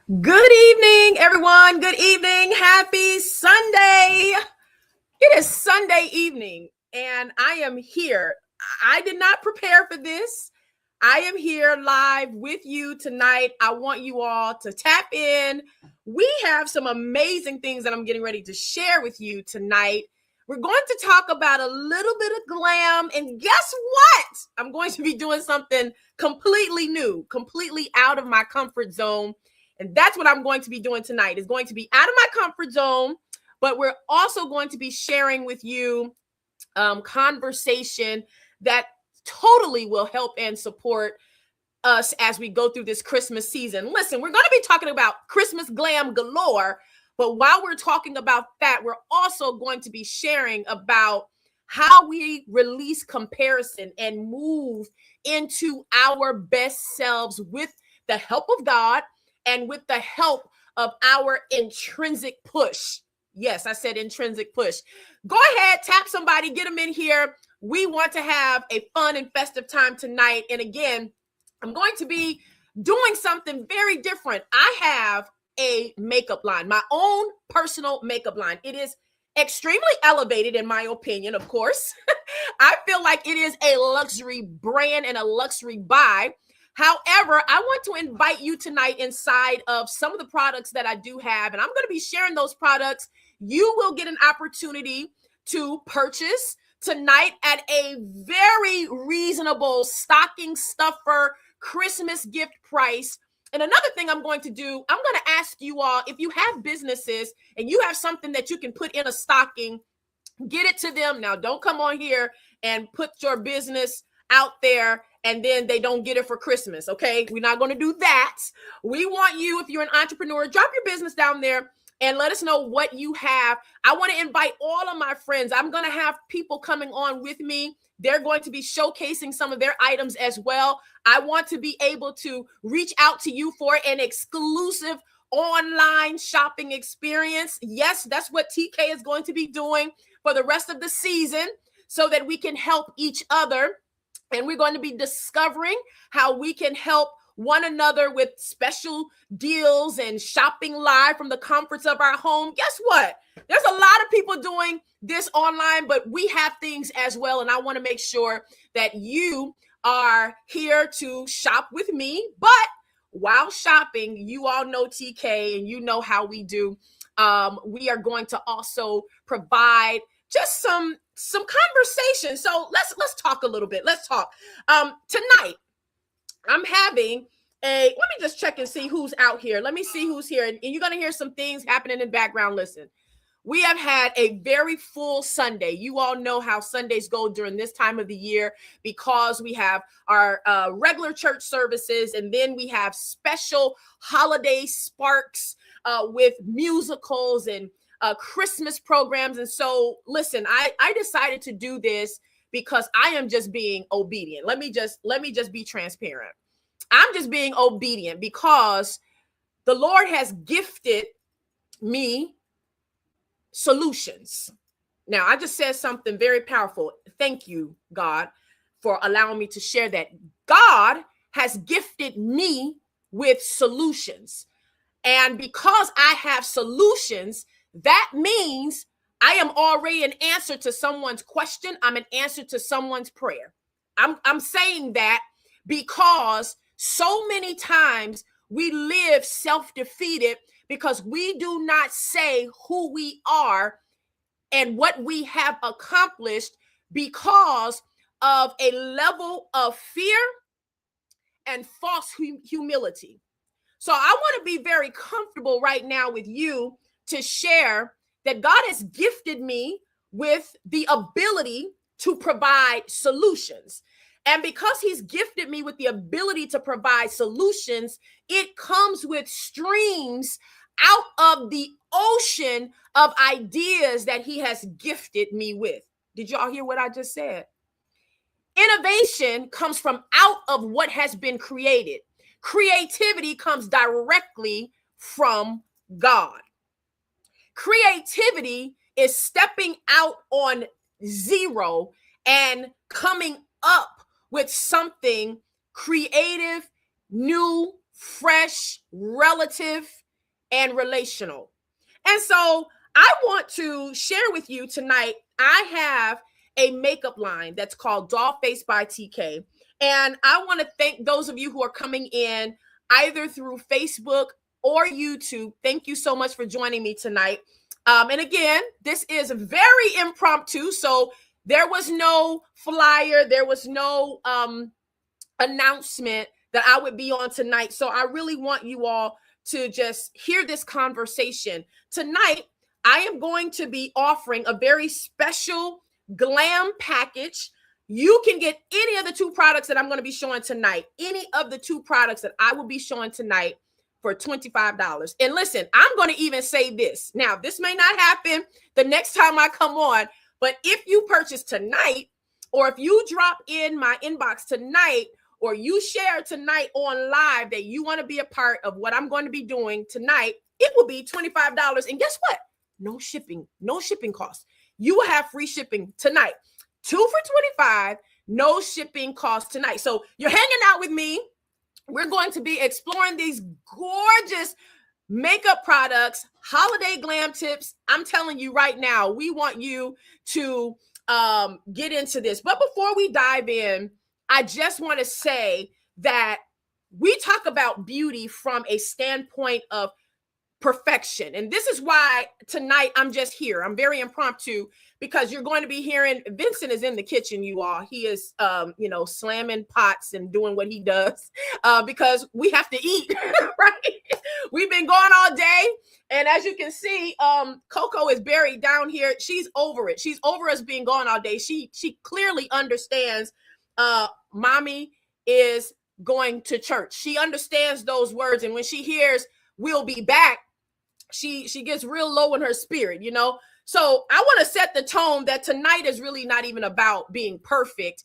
Good evening, everyone. Good evening. Happy Sunday. It is Sunday evening, and I am here. I did not prepare for this. I am here live with you tonight. I want you all to tap in. We have some amazing things that I'm getting ready to share with you tonight. We're going to talk about a little bit of glam, and guess what? I'm going to be doing something completely new, completely out of my comfort zone. And that's what I'm going to be doing tonight. Is going to be out of my comfort zone, but we're also going to be sharing with you conversation that totally will help and support us as we go through this Christmas season. Listen, we're going to be talking about Christmas glam galore, but while we're talking about that, we're also going to be sharing about how we release comparison and move into our best selves with the help of God and with the help of our intrinsic push. Yes, I said intrinsic push. Go ahead, tap somebody, get them in here. We want to have a fun and festive time tonight. And again, I'm going to be doing something very different. I have a makeup line, my own personal makeup line. It is extremely elevated, in my opinion, of course. I feel like it is a luxury brand and a luxury buy. However, I want to invite you tonight inside of some of the products that I do have, and I'm going to be sharing those products. You will get an opportunity to purchase tonight at a very reasonable stocking stuffer Christmas gift price. And another thing I'm going to do, I'm going to ask you all, if you have businesses and you have something that you can put in a stocking, get it to them. Now, don't come on here and put your business out there and then they don't get it for Christmas, okay? We're not going to do that. We want you, if you're an entrepreneur, drop your business down there and let us know what you have. I want to invite all of my friends. I'm going to have people coming on with me. They're going to be showcasing some of their items as well. I want to be able to reach out to you for an exclusive online shopping experience. Yes, that's what TK is going to be doing for the rest of the season so that we can help each other. And we're going to be discovering how we can help one another with special deals and shopping live from the comforts of our home. Guess what? There's a lot of people doing this online, but we have things as well. And I want to make sure that you are here to shop with me. But while shopping, you all know TK and you know how we do. We are going to also provide just some conversation. So let's talk a little bit. Let's talk. Tonight, I'm having let me just check and see who's out here. Let me see who's here. And you're going to hear some things happening in the background. Listen, we have had a very full Sunday. You all know how Sundays go during this time of the year because we have our regular church services, and then we have special holiday sparks with musicals and Christmas programs. And so, listen, I decided to do this because I am just being obedient. Let me just be transparent. I'm just being obedient because the Lord has gifted me solutions. Now, I just said something very powerful. Thank you, God, for allowing me to share that. God has gifted me with solutions. And because I have solutions, that means I am already an answer to someone's question. I'm an answer to someone's prayer. I'm saying that because so many times we live self-defeated because we do not say who we are and what we have accomplished because of a level of fear and false humility. So I want to be very comfortable right now with you to share that God has gifted me with the ability to provide solutions. And because he's gifted me with the ability to provide solutions, it comes with streams out of the ocean of ideas that he has gifted me with. Did y'all hear what I just said? Innovation comes from out of what has been created. Creativity comes directly from God. Creativity is stepping out on zero and coming up with something creative, new, fresh, relative, and relational. And so I want to share with you tonight, I have a makeup line that's called Dollface by TK. And I want to thank those of you who are coming in either through Facebook or YouTube. Thank you so much for joining me tonight. And again, this is very impromptu. So there was no flyer, there was no announcement that I would be on tonight. So I really want you all to just hear this conversation. Tonight, I am going to be offering a very special Glam package. You can get any of the two products that I'm going to be showing tonight, any of the two products that I will be showing tonight for $25. And listen, I'm going to even say this. Now, this may not happen the next time I come on, but if you purchase tonight, or if you drop in my inbox tonight, or you share tonight on live that you want to be a part of what I'm going to be doing tonight, it will be $25. And guess what? No shipping costs. You will have free shipping tonight. 2 for $25, no shipping costs tonight. So you're hanging out with me. We're going to be exploring these gorgeous makeup products, holiday glam tips. I'm telling you right now, we want you to get into this. But before we dive in, I just want to say that we talk about beauty from a standpoint of perfection. And this is why tonight I'm just here. I'm very impromptu because you're going to be hearing Vincent is in the kitchen, you all. He is, slamming pots and doing what he does because we have to eat, right? We've been going all day. And as you can see, Coco is buried down here. She's over it. She's over us being gone all day. She clearly understands mommy is going to church. She understands those words. And when she hears we'll be back, she gets real low in her spirit, you know? So I want to set the tone that tonight is really not even about being perfect.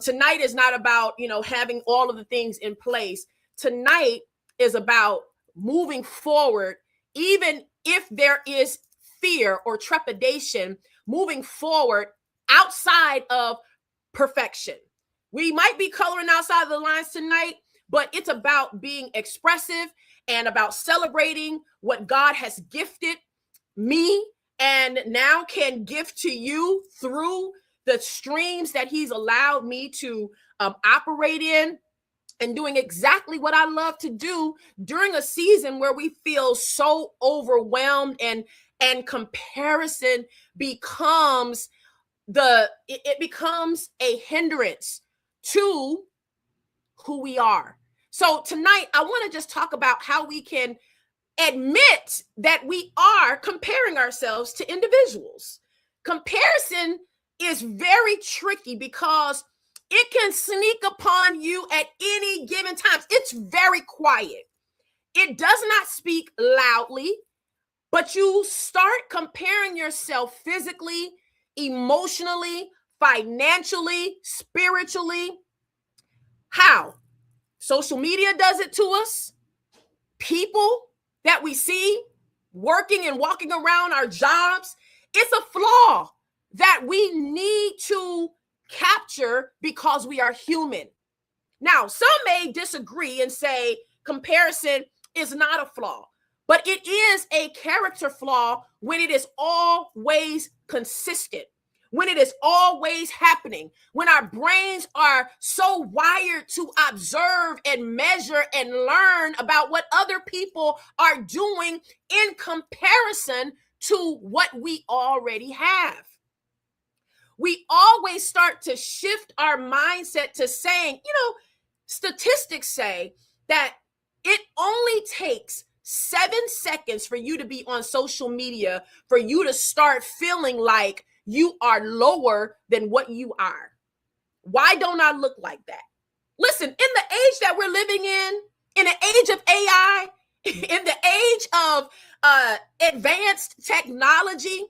Tonight is not about, having all of the things in place. Tonight is about moving forward, even if there is fear or trepidation, moving forward outside of perfection. We might be coloring outside of the lines tonight, but it's about being expressive and about celebrating what God has gifted me and now can gift to you through the streams that he's allowed me to operate in, and doing exactly what I love to do during a season where we feel so overwhelmed and comparison becomes it becomes a hindrance to who we are. So tonight, I want to just talk about how we can admit that we are comparing ourselves to individuals. Comparison is very tricky because it can sneak upon you at any given time. It's very quiet. It does not speak loudly, but you start comparing yourself physically, emotionally, financially, spiritually. How? Social media does it to us. People that we see working and walking around our jobs. It's a flaw that we need to capture because we are human. Now, some may disagree and say comparison is not a flaw, but it is a character flaw when it is always consistent, when it is always happening, when our brains are so wired to observe and measure and learn about what other people are doing in comparison to what we already have. We always start to shift our mindset to saying, statistics say that it only takes 7 seconds for you to be on social media for you to start feeling like you are lower than what you are. Why don't I look like that? Listen, in the age that we're living in the age of AI, in the age of advanced technology,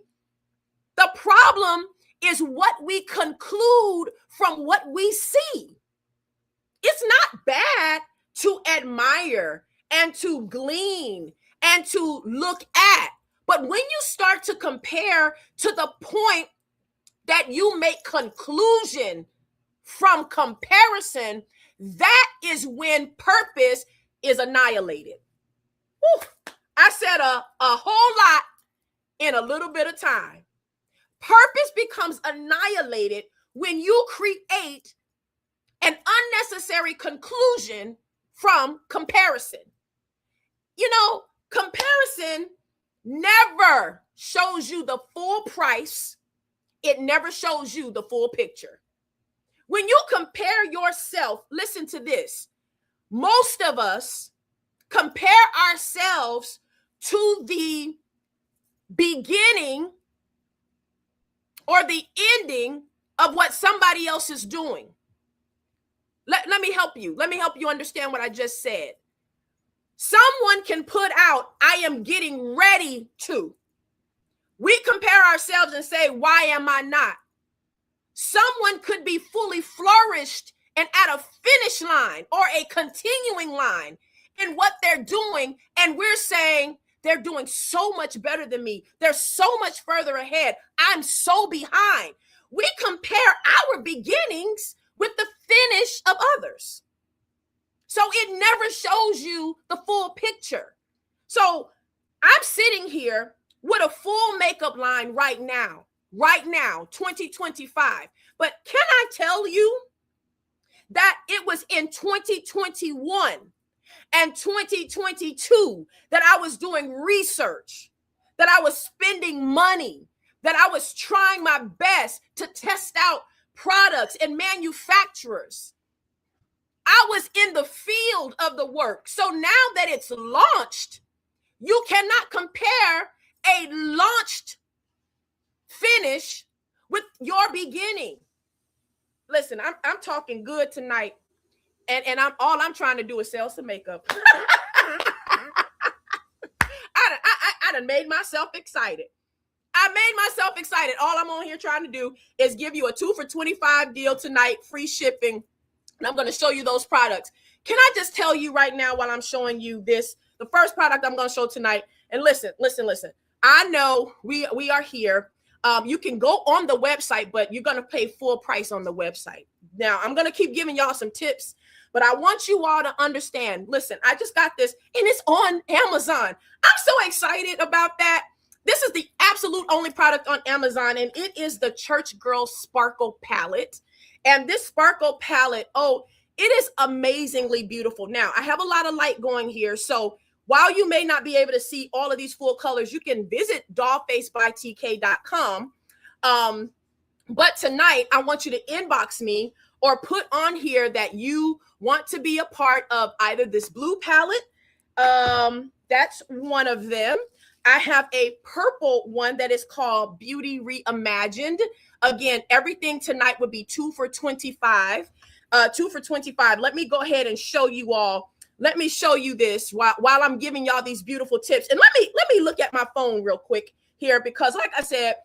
the problem is what we conclude from what we see. It's not bad to admire and to glean and to look at. But when you start to compare to the point that you make conclusion from comparison, that is when purpose is annihilated. Whew. I said a whole lot in a little bit of time. Purpose becomes annihilated when you create an unnecessary conclusion from comparison. You know, comparison never shows you the full price. It never shows you the full picture. When you compare yourself, listen to this. Most of us compare ourselves to the beginning or the ending of what somebody else is doing. Let me help you. Let me help you understand what I just said. Someone can put out, I am getting ready to. We compare ourselves and say, why am I not? Someone could be fully flourished and at a finish line or a continuing line in what they're doing. And we're saying they're doing so much better than me. They're so much further ahead. I'm so behind. We compare our beginnings with the finish of others. So it never shows you the full picture. So I'm sitting here with a full makeup line right now, 2025. But can I tell you that it was in 2021 and 2022 that I was doing research, that I was spending money, that I was trying my best to test out products and manufacturers. I was in the field of the work. So now that it's launched, you cannot compare a launched finish with your beginning. Listen, I'm talking good tonight, and I'm trying to do is sell some makeup. I done made myself excited. All I'm on here trying to do is give you a 2 for $25 deal tonight, free shipping. And I'm going to show you those products. Can I just tell you right now while I'm showing you this, the first product I'm going to show tonight, and listen. I know we are here. You can go on the website, but you're going to pay full price on the website. Now, I'm going to keep giving y'all some tips, but I want you all to understand. Listen, I just got this, and it's on Amazon. I'm so excited about that. This is the absolute only product on Amazon, and it is the Church Girl Sparkle Palette. And this sparkle palette, it is amazingly beautiful. Now, I have a lot of light going here. So while you may not be able to see all of these full colors, you can visit dollfacebytk.com. But tonight, I want you to inbox me or put on here that you want to be a part of either this blue palette. That's one of them. I have a purple one that is called Beauty Reimagined. Again, everything tonight would be 2 for $25. 2 for $25. Let me go ahead and show you all. Let me show you this while I'm giving y'all these beautiful tips. And let me look at my phone real quick here, because like I said,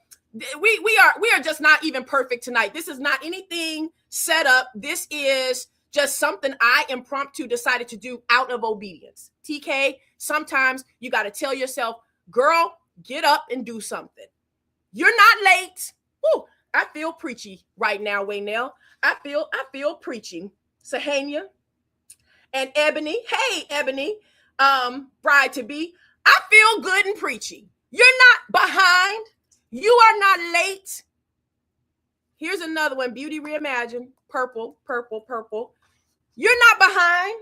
we are just not even perfect tonight. This is not anything set up. This is just something I impromptu decided to do out of obedience. TK, sometimes you got to tell yourself, girl, get up and do something. You're not late. Woo, I feel preachy right now, Waynell. I feel preaching. Sahania and Ebony. Hey, Ebony, bride to be. I feel good and preachy. You're not behind. You are not late. Here's another one, Beauty Reimagined. Purple. You're not behind.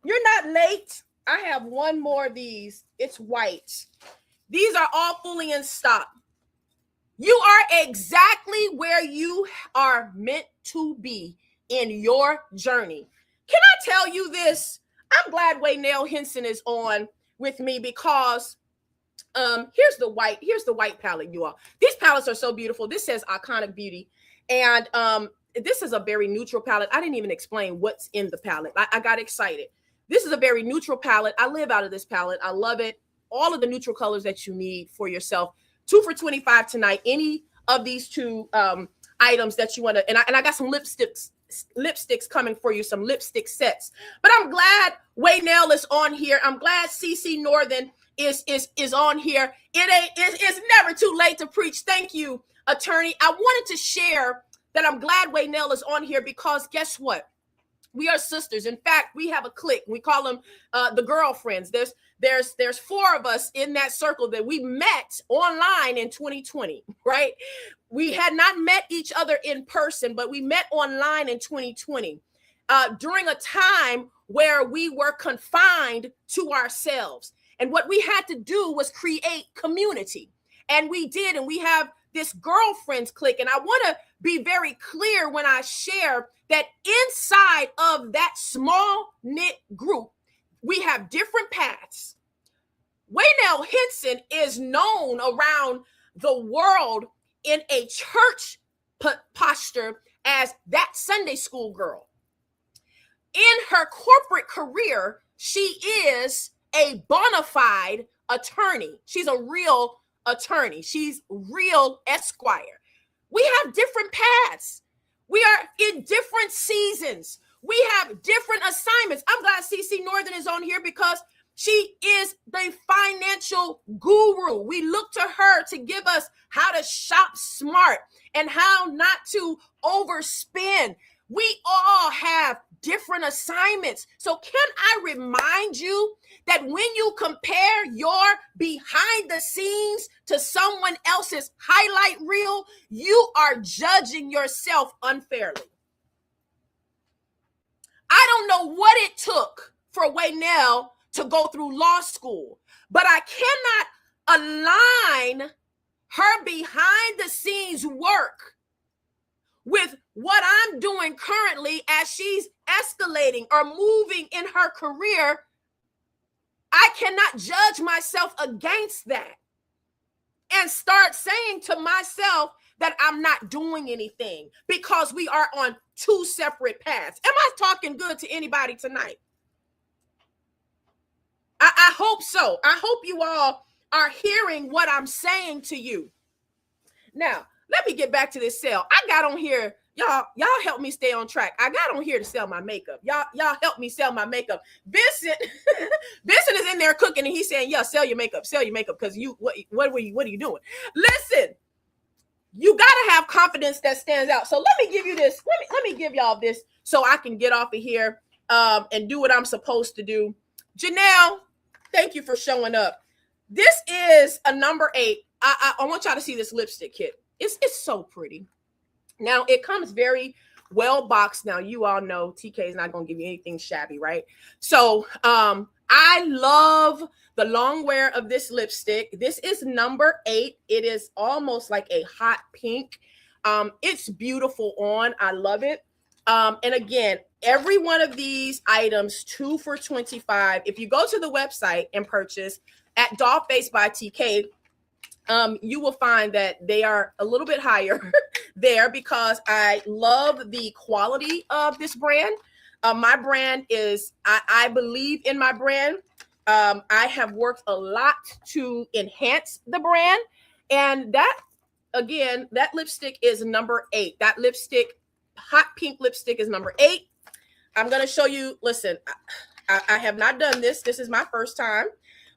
You're not late. I have one more of these. It's white. These are all fully in stock. You are exactly where you are meant to be in your journey. Can I tell you this? I'm glad Waynell Henson is on with me, because here's the white palette, you all. These palettes are so beautiful. This says Iconic Beauty, and this is a very neutral palette. I didn't even explain what's in the palette. I got excited. This is a very neutral palette. I live out of this palette. I love it. All of the neutral colors that you need for yourself. 2 for $25 tonight. Any of these two items that you want to, and I got some lipsticks coming for you, some lipstick sets. But I'm glad Waynell is on here. I'm glad CC Northern is on here. It's never too late to preach. Thank you, attorney. I wanted to share that I'm glad Waynell is on here, because guess what? We are sisters. In fact, we have a clique. We call them the girlfriends. There's four of us in that circle that we met online in 2020, right? We had not met each other in person, but we met online in 2020 during a time where we were confined to ourselves. And what we had to do was create community. And we did. And we have this girlfriends clique. And I want to be very clear when I share that inside of that small knit group, we have different paths. Waynell Henson is known around the world in a church posture as that Sunday school girl. In her corporate career, she is a bona fide attorney. She's a real attorney. She's real Esquire. We have different paths. We are in different seasons. We have different assignments. I'm glad CC Northern is on here because she is the financial guru. We look to her to give us how to shop smart and how not to overspend. We all have different assignments. So can I remind you that when you compare your behind the scenes to someone else's highlight reel, you are judging yourself unfairly. I don't know what it took for Waynell to go through law school, but I cannot align her behind the scenes work with what I'm doing currently as she's escalating or moving in her career. I cannot judge myself against that and start saying to myself that I'm not doing anything because we are on two separate paths. Am I talking good to anybody tonight? I hope so. I hope you all are hearing what I'm saying to you. Now, let me get back to this sale. I got on here. Y'all help me stay on track. I got on here to sell my makeup. Y'all help me sell my makeup. Vincent is in there cooking and he's saying, yeah, sell your makeup because what are you doing? Listen, you got to have confidence that stands out. So let me give you this. Let me give y'all this so I can get off of here and do what I'm supposed to do. Janelle, thank you for showing up. This is a number 8. I want y'all to see this lipstick kit. It's so pretty. Now, it comes very well boxed. Now, you all know TK is not going to give you anything shabby, right? So I love the long wear of this lipstick. This is number 8. It is almost like a hot pink. It's beautiful on. I love it. And again, every one of these items, 2 for $25. If you go to the website and purchase at Dollface by TK, you will find that they are a little bit higher there because I love the quality of this brand. My brand is, I believe in my brand. I have worked a lot to enhance the brand. And that, again, that lipstick is number 8. That lipstick, hot pink lipstick, is number 8. I'm going to show you, listen, I have not done this. This is my first time.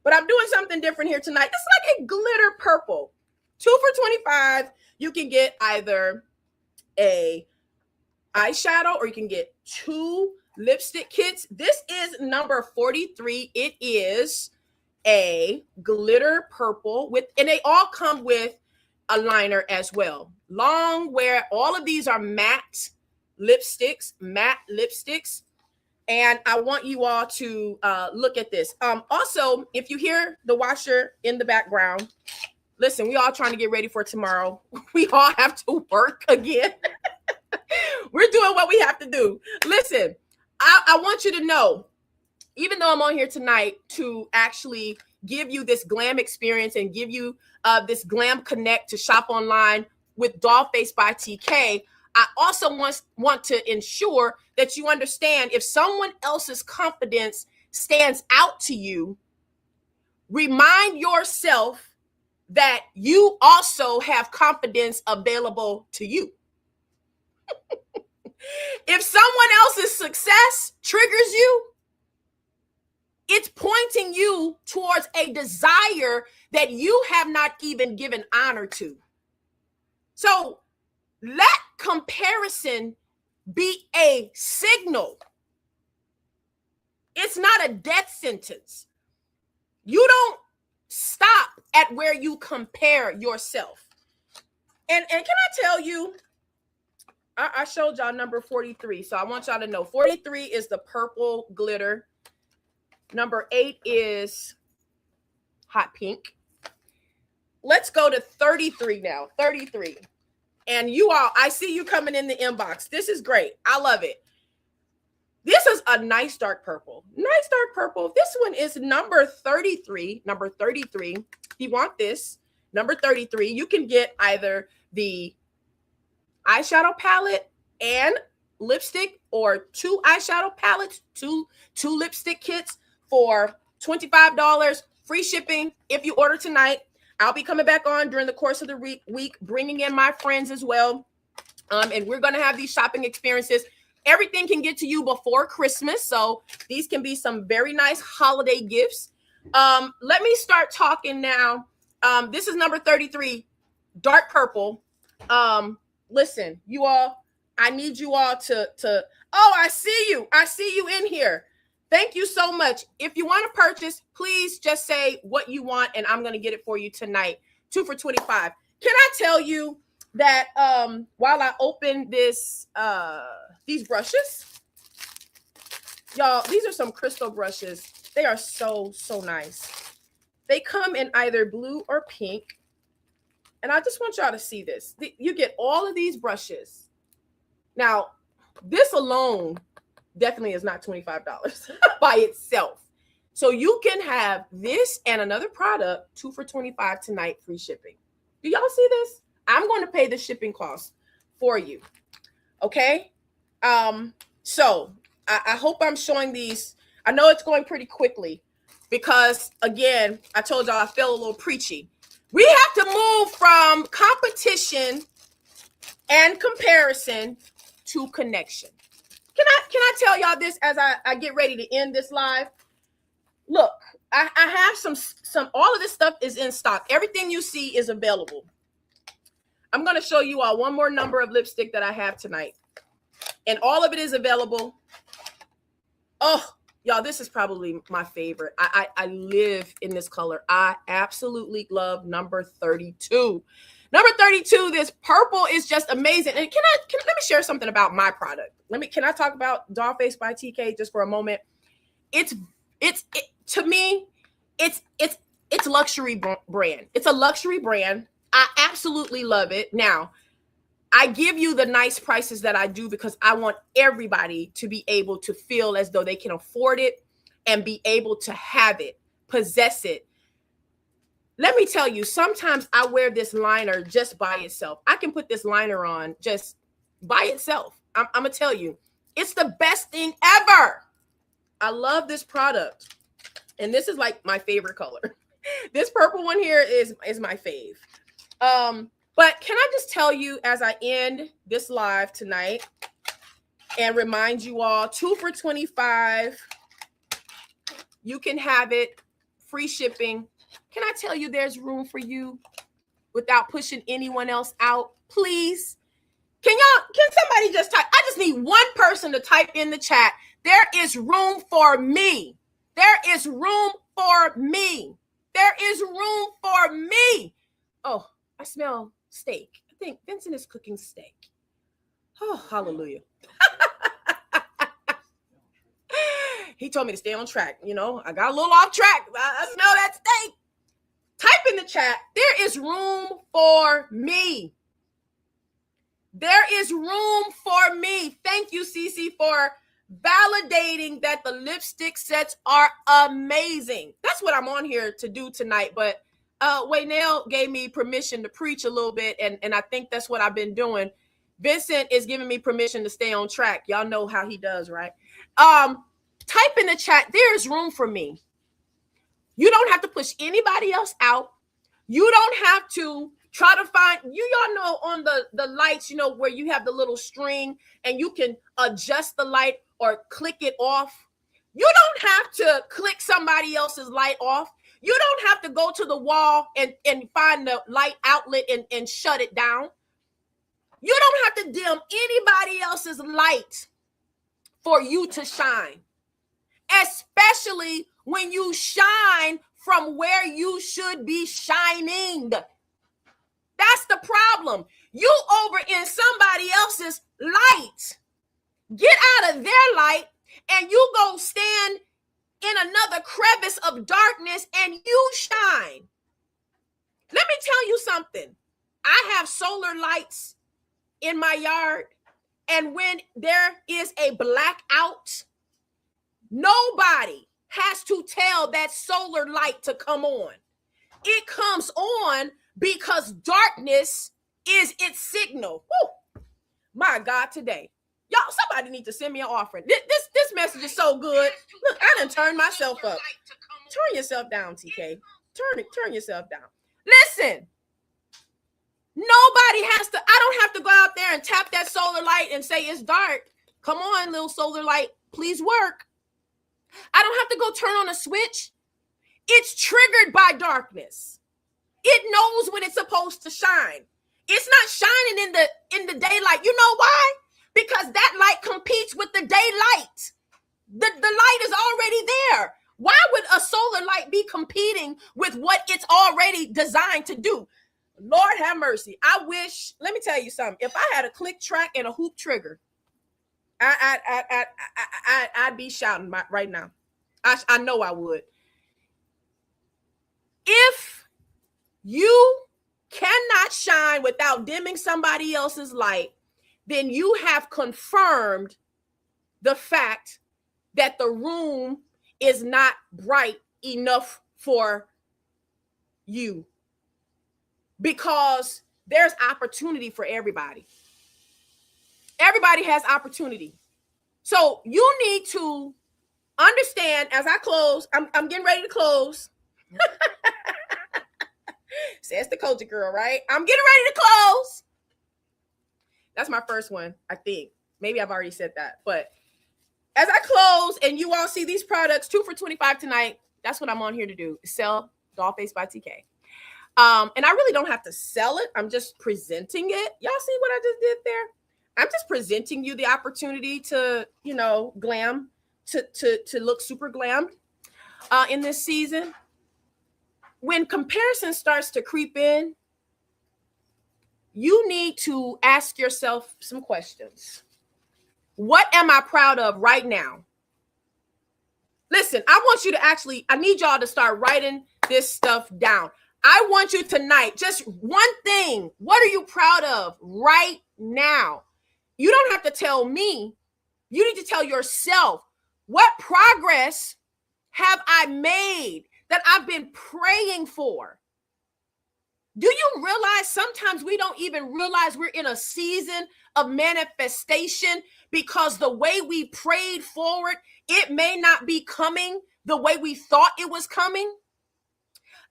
But I'm doing something different here tonight. It's like a glitter purple. 2 for $25. You can get either a eyeshadow or you can get 2 lipstick kits. This is number 43. It is a glitter purple and they all come with a liner as well. Long wear. All of these are matte lipsticks. And I want you all to look at this. Also, if you hear the washer in the background, listen, we all trying to get ready for tomorrow. We all have to work again. We're doing what we have to do. Listen, I want you to know, even though I'm on here tonight to actually give you this glam experience and give you this glam connect to shop online with Dollface by TK, I also want to ensure that you understand if someone else's confidence stands out to you, remind yourself that you also have confidence available to you. If someone else's success triggers you, it's pointing you towards a desire that you have not even given honor to. So let comparison be a signal It's not a death sentence. You don't stop at where you compare yourself. And can I tell you, I showed y'all number 43. So I want y'all to know 43 is the purple glitter. Number 8 is hot pink. Let's go to 33 now. 33. And you all, I see you coming in the inbox. This is great. I love it. This is a nice dark purple. Nice dark purple. This one is number 33. Number 33. If you want this, number 33, you can get either the eyeshadow palette and lipstick, or 2 eyeshadow palettes, two lipstick kits for $25. Free shipping if you order tonight. I'll be coming back on during the course of the week, bringing in my friends as well. And we're going to have these shopping experiences. Everything can get to you before Christmas. So these can be some very nice holiday gifts. Let me start talking now. This is number 33, dark purple. Listen, you all, I need you all to, oh, I see you. I see you in here. Thank you so much. If you want to purchase, please just say what you want, and I'm going to get it for you tonight. 2 for $25. Can I tell you that while I open this, these brushes, y'all, these are some crystal brushes. They are so nice. They come in either blue or pink. And I just want y'all to see this. You get all of these brushes. Now, this alone definitely is not $25 by itself. So you can have this and another product, 2 for $25 tonight, free shipping. Do y'all see this? I'm going to pay the shipping cost for you. Okay. So I hope I'm showing these. I know it's going pretty quickly because, again, I told y'all I feel a little preachy. We have to move from competition and comparison to connection. Can I tell y'all this as I get ready to end this live? Look, I have some, all of this stuff is in stock. Everything you see is available. I'm going to show you all one more number of lipstick that I have tonight. And all of it is available. Oh, y'all, this is probably my favorite. I live in this color. I absolutely love number 32. Number 32, this purple is just amazing. And let me share something about my product. Can I talk about Dollface by TK just for a moment? To me, it's luxury brand. It's a luxury brand. I absolutely love it. Now, I give you the nice prices that I do because I want everybody to be able to feel as though they can afford it and be able to have it, possess it. Let me tell you, sometimes I wear this liner just by itself. I can put this liner on just by itself. I'm going to tell you, it's the best thing ever. I love this product. And this is like my favorite color. This purple one here is my fave. But can I just tell you as I end this live tonight and remind you all, 2 for $25. You can have it, free shipping. Can I tell you there's room for you without pushing anyone else out? Please. Can somebody just type? I just need one person to type in the chat. There is room for me. There is room for me. There is room for me. Oh, I smell steak. I think Vincent is cooking steak. Oh, hallelujah. He told me to stay on track. You know, I got a little off track. I smell that steak. Type in the chat. There is room for me. There is room for me. Thank you, Cece, for validating that the lipstick sets are amazing. That's what I'm on here to do tonight. But Waynell gave me permission to preach a little bit, and I think that's what I've been doing. Vincent is giving me permission to stay on track. Y'all know how he does, right? Type in the chat, there is room for me. You don't have to push anybody else out. You don't have to try to find, y'all know on the lights, you know, where you have the little string and you can adjust the light or click it off. You don't have to click somebody else's light off. You don't have to go to the wall and find the light outlet and shut it down. You don't have to dim anybody else's light for you to shine. especially when you shine from where you should be shining. That's the problem. You over in somebody else's light. Get out of their light and you go stand in another crevice of darkness and you shine. Let me tell you something. I have solar lights in my yard, and when there is a blackout, nobody has to tell that solar light to come on. It comes on because darkness is its signal. Woo. My God, today. Y'all, somebody need to send me an offering. This message is so good. Look, I done turned myself up. Turn yourself down, TK. Turn yourself down. Listen. Nobody has to, I don't have to go out there and tap that solar light and say it's dark. Come on, little solar light, please work. I don't have to go turn on a switch. It's triggered by darkness. It knows when it's supposed to shine. It's not shining in the daylight. You know why? Because that light competes with the daylight. The light is already there. Why would a solar light be competing with what it's already designed to do? Lord have mercy. I wish, let me tell you something. If I had a click track and a hoop trigger, I'd be shouting right now. I know I would. If you cannot shine without dimming somebody else's light, then you have confirmed the fact that the room is not bright enough for you. Because there's opportunity for everybody. Everybody has opportunity. So you need to understand, as I close, I'm getting ready to close. Says the culture girl, right? I'm getting ready to close. That's my first one, I think. Maybe I've already said that. But as I close and you all see these products, 2 for $25 tonight, that's what I'm on here to do. Sell Dollface by TK. And I really don't have to sell it. I'm just presenting it. Y'all see what I just did there? I'm just presenting you the opportunity to, glam, to look super glammed in this season. When comparison starts to creep in, you need to ask yourself some questions. What am I proud of right now? Listen, I need y'all to start writing this stuff down. I want you tonight, just one thing. What are you proud of right now? You don't have to tell me. You need to tell yourself, what progress have I made that I've been praying for? Do you realize sometimes we don't even realize we're in a season of manifestation because the way we prayed forward, it may not be coming the way we thought it was coming?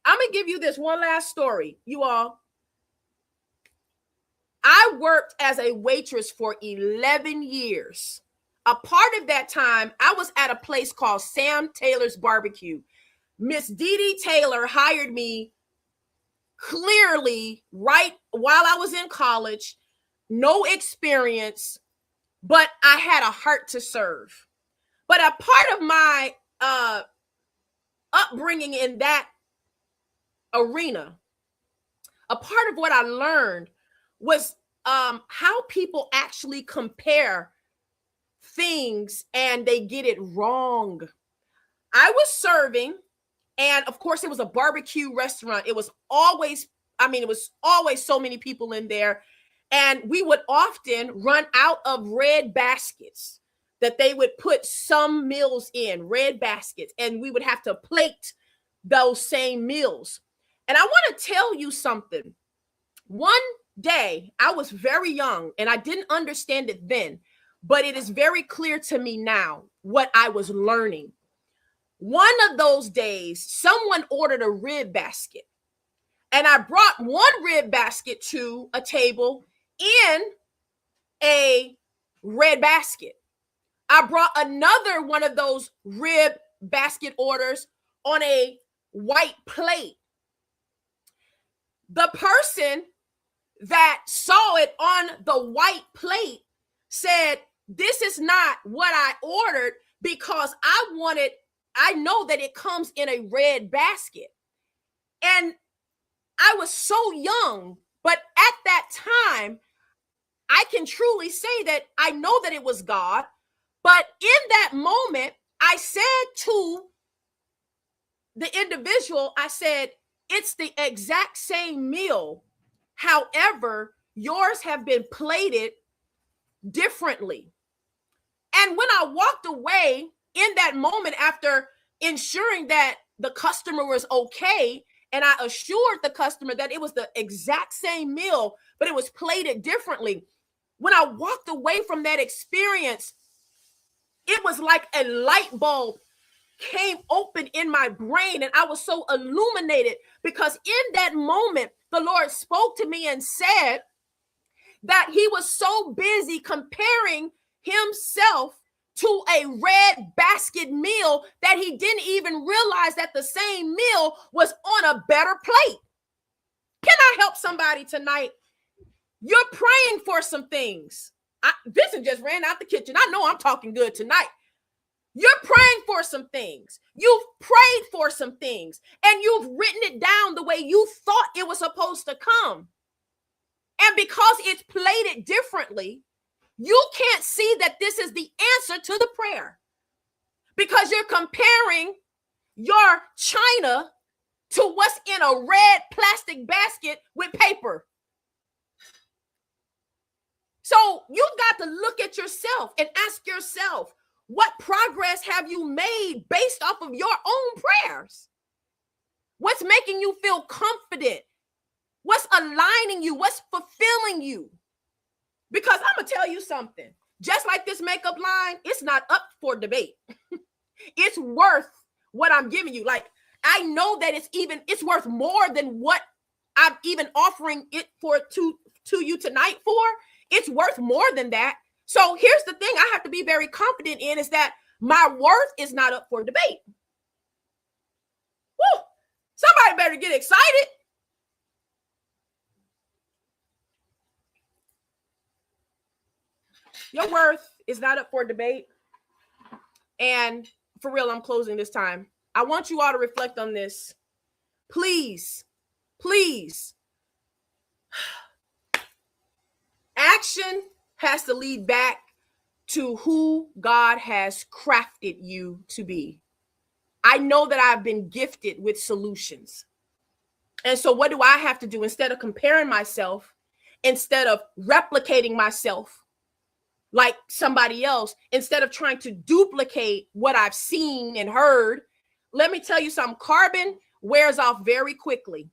I'm going to give you this one last story, you all. I worked as a waitress for 11 years. A part of that time, I was at a place called Sam Taylor's Barbecue. Miss Dee Dee Taylor hired me clearly right while I was in college, no experience, but I had a heart to serve. But a part of my upbringing in that arena, a part of what I learned was how people actually compare things and they get it wrong. I was serving, and of course it was a barbecue restaurant. It was always so many people in there, and we would often run out of red baskets that they would put some meals in, red baskets, and we would have to plate those same meals. And I want to tell you something. One day, I was very young and I didn't understand it then, but it is very clear to me now what I was learning. One of those days, someone ordered a rib basket, and I brought one rib basket to a table in a red basket. I brought another one of those rib basket orders on a white plate. The person that saw it on the white plate said, "This is not what I ordered. because I know that it comes in a red basket. And I was so young, but at that time, I can truly say that I know that it was God. But in that moment, I said to the individual, I said, it's the exact same meal. However, yours have been plated differently. And when I walked away in that moment, after ensuring that the customer was okay, and I assured the customer that it was the exact same meal, but it was plated differently. When I walked away from that experience, it was like a light bulb came open in my brain, and I was so illuminated, because in that moment, the Lord spoke to me and said that he was so busy comparing himself to a red basket meal that he didn't even realize that the same meal was on a better plate. Can I help somebody tonight? You're praying for some things. Vincent just ran out the kitchen. I know I'm talking good tonight. You're praying for some things. You've prayed for some things, and you've written it down the way you thought it was supposed to come. And because it's plated differently, you can't see that this is the answer to the prayer, because you're comparing your china to what's in a red plastic basket with paper. So you've got to look at yourself and ask yourself, what progress have you made based off of your own prayers? What's making you feel confident? What's aligning you? What's fulfilling you? Because I'm going to tell you something. Just like this makeup line, it's not up for debate. It's worth what I'm giving you. Like, I know that it's worth more than what I'm even offering it for to you tonight for. It's worth more than that. So here's the thing I have to be very confident in, is that my worth is not up for debate. Woo! Somebody better get excited. Your worth is not up for debate. And for real, I'm closing this time. I want you all to reflect on this. Please, please. Action has to lead back to who God has crafted you to be. I know that I've been gifted with solutions. And so what do I have to do? Instead of comparing myself, instead of replicating myself like somebody else, instead of trying to duplicate what I've seen and heard, let me tell you something. Carbon wears off very quickly.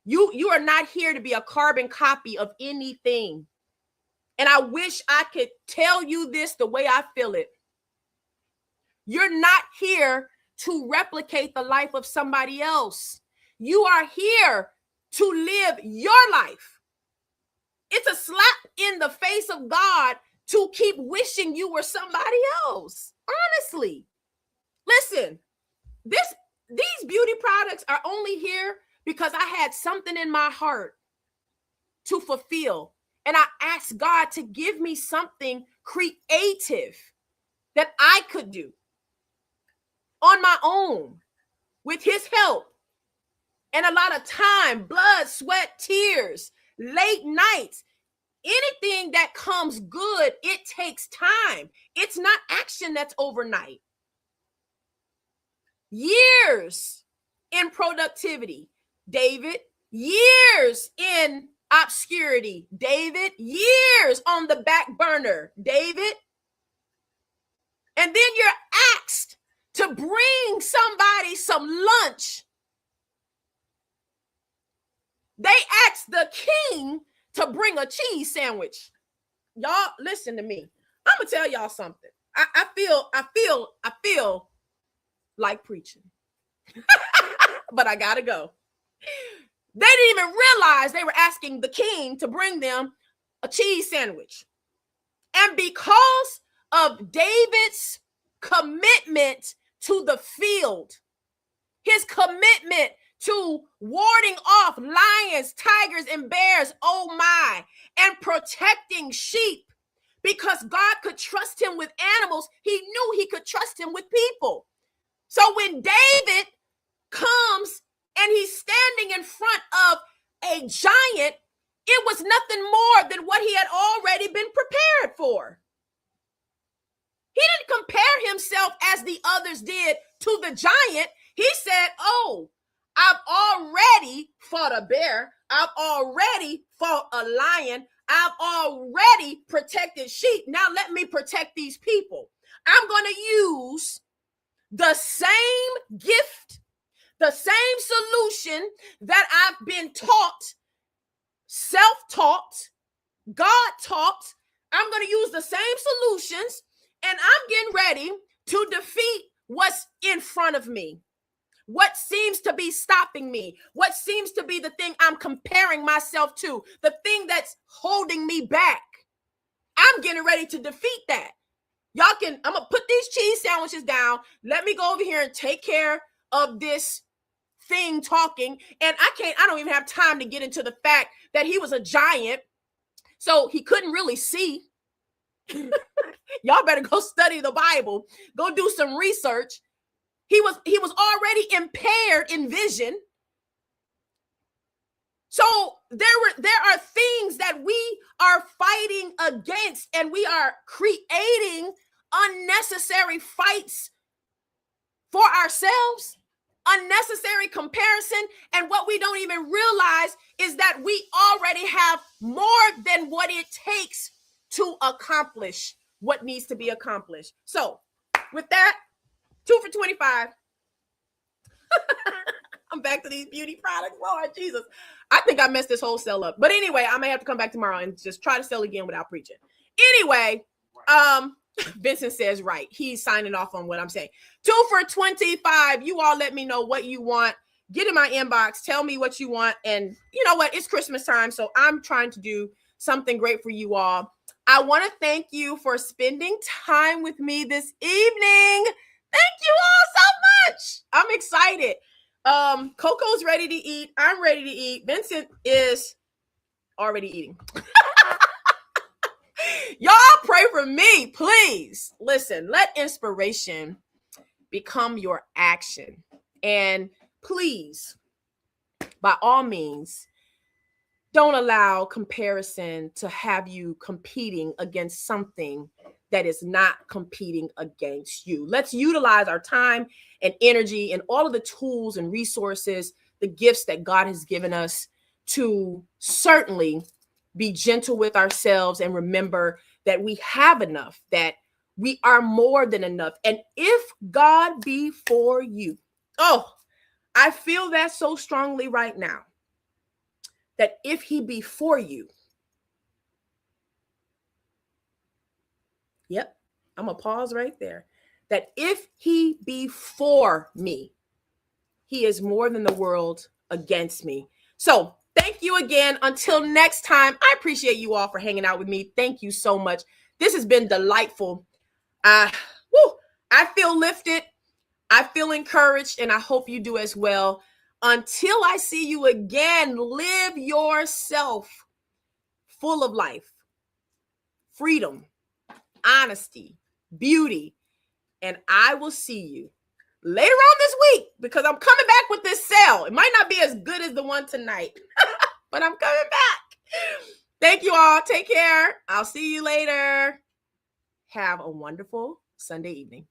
You are not here to be a carbon copy of anything. And I wish I could tell you this the way I feel it. You're not here to replicate the life of somebody else. You are here to live your life. It's a slap in the face of God to keep wishing you were somebody else. Honestly, listen, these beauty products are only here because I had something in my heart to fulfill. And I asked God to give me something creative that I could do on my own with his help. And a lot of time, blood, sweat, tears, late nights, anything that comes good, it takes time. It's not action that's overnight. Years in productivity, David. Years in obscurity, David. Years on the back burner, David. And then you're asked to bring somebody some lunch. They asked the king to bring a cheese sandwich. Y'all, listen to me. I'm gonna tell y'all something. I feel like preaching, but I gotta go. They didn't even realize they were asking the king to bring them a cheese sandwich. And because of David's commitment to the field, his commitment to warding off lions, tigers, and bears, oh my, and protecting sheep, because God could trust him with animals, he knew he could could trust him with people. So when David comes and he's standing in front of a giant, it was nothing more than what he had already been prepared for. He didn't compare himself as the others did to the giant. He said, oh, I've already fought a bear. I've already fought a lion. I've already protected sheep. Now let me protect these people. I'm going to use the same gift, the same solution that I've been taught, self-taught, God-taught. I'm going to use the same solutions, and I'm getting ready to defeat what's in front of me. What seems to be stopping me? What seems to be the thing I'm comparing myself to? The thing that's holding me back? I'm getting ready to defeat that. I'm going to put these cheese sandwiches down. Let me go over here and take care of this thing talking. And I don't even have time to get into the fact that he was a giant, so he couldn't really see. Y'all better go study the Bible. Go do some research. He was already impaired in vision. So there are things that we are fighting against, and we are creating unnecessary fights for ourselves, unnecessary comparison. And what we don't even realize is that we already have more than what it takes to accomplish what needs to be accomplished. So with that, 2 for $25. I'm back to these beauty products. Lord Jesus. I think I messed this whole sell up. But anyway, I may have to come back tomorrow and just try to sell again without preaching. Anyway, Vincent says right. He's signing off on what I'm saying. 2 for $25. You all let me know what you want. Get in my inbox. Tell me what you want. And you know what? It's Christmas time, so I'm trying to do something great for you all. I want to thank you for spending time with me this evening. Thank you all so much. I'm excited. Coco's ready to eat. I'm ready to eat. Vincent is already eating. Y'all pray for me, please. Listen, let inspiration become your action. And please, by all means, don't allow comparison to have you competing against something that is not competing against you. Let's utilize our time and energy and all of the tools and resources, the gifts that God has given us to certainly be gentle with ourselves and remember that we have enough, that we are more than enough. And if God be for you, I feel that so strongly right now, that if he be for you, yep, I'm going to pause right there, that if he be for me, he is more than the world against me. So thank you again. Until next time, I appreciate you all for hanging out with me. Thank you so much. This has been delightful. I feel lifted. I feel encouraged, and I hope you do as well. Until I see you again, live yourself full of life, freedom, honesty, beauty, and I will see you later on this week, because I'm coming back with this sale. It might not be as good as the one tonight, but I'm coming back. Thank you all. Take care. I'll see you later. Have a wonderful Sunday evening.